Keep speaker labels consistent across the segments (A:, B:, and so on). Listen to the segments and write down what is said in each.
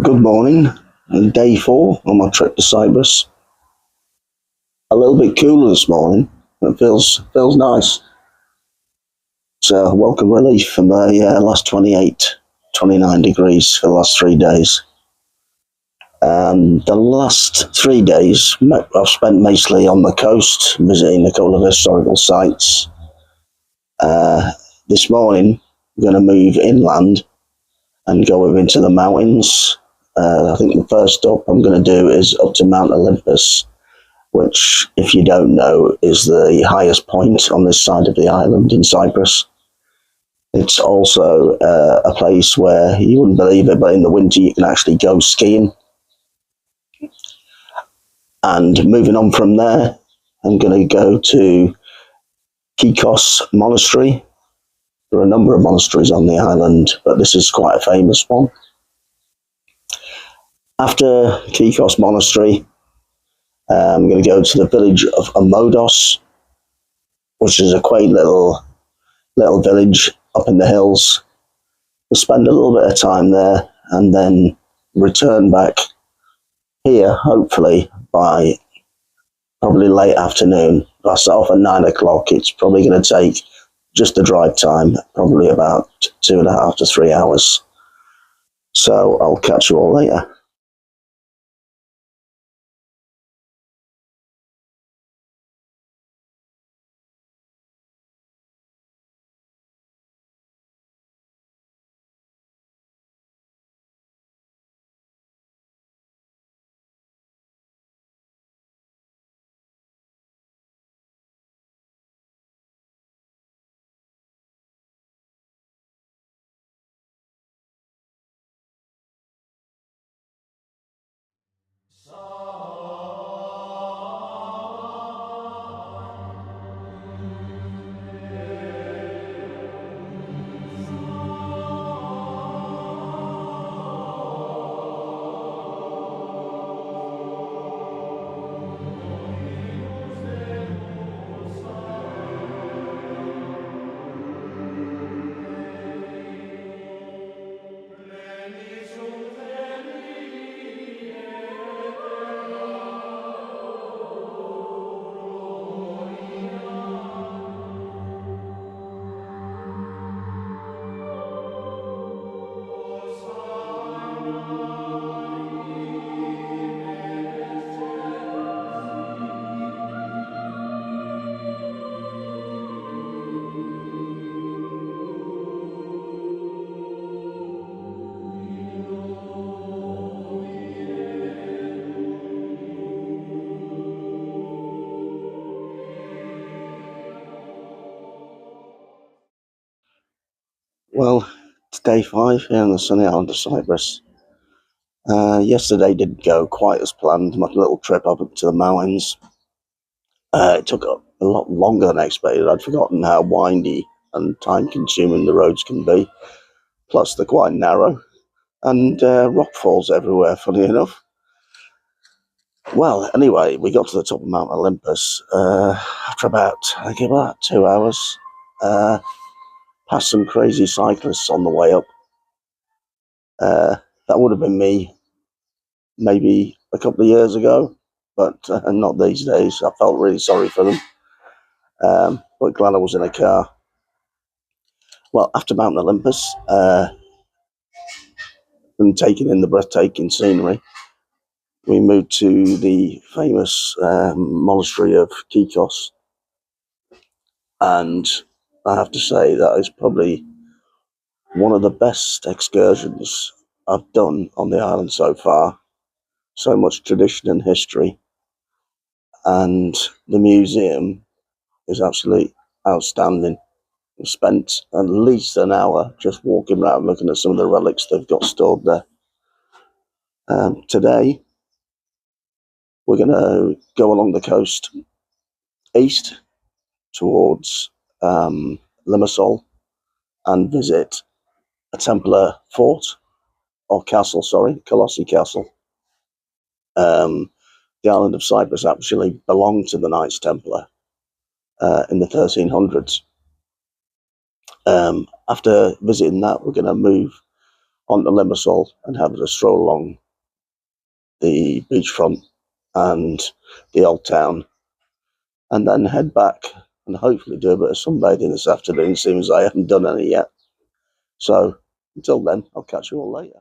A: Good morning, day 4 on my trip to Cyprus. A little bit cooler this morning. It feels nice. It's a welcome relief from the last 28, 29 degrees for the last 3 days. The last 3 days I've spent mostly on the coast, visiting a couple of historical sites. This morning I'm going to move inland and go up into the mountains. I think the first stop I'm going to do is up to Mount Olympus, which, if you don't know, is the highest point on this side of the island in Cyprus. It's also a place where you wouldn't believe it, but in the winter you can actually go skiing. And moving on from there, I'm going to go to Kikos Monastery. There are a number of monasteries on the island, but this is quite a famous one. After Kikos Monastery, I'm going to go to the village of Amodos, which is a quaint little village up in the hills. We'll spend a little bit of time there and then return back here, hopefully by probably late afternoon. If I set off at 9 o'clock, it's probably going to take just the drive time, probably about 2.5 to 3 hours. So I'll catch you all later. Well, it's day 5 here on the sunny island of Cyprus. Yesterday didn't go quite as planned, my little trip up to the mountains. It took a lot longer than I expected. I'd forgotten how windy and time-consuming the roads can be. Plus, they're quite narrow, and rock falls everywhere, funny enough. Well, anyway, we got to the top of Mount Olympus after about 2 hours. Passed some crazy cyclists on the way up. That would have been me maybe a couple of years ago, but not these days. I felt really sorry for them, but glad I was in a car. Well, after Mount Olympus, and taking in the breathtaking scenery, we moved to the famous monastery of Kikos, and I have to say that is probably one of the best excursions I've done on the island so far. So much tradition and history, and the museum is absolutely outstanding. We spent at least an hour just walking around looking at some of the relics they've got stored there. Today, we're going to go along the coast east towards Limassol and visit a Templar fort, or castle, sorry, Colossi Castle. The island of Cyprus actually belonged to the Knights Templar in the 1300s. After visiting that, we're going to move onto Limassol and have a stroll along the beachfront and the old town, and then head back and hopefully do a bit of sunbathing this afternoon, seeing as I haven't done any yet. So until then, I'll catch you all later.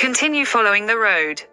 B: Continue following the road.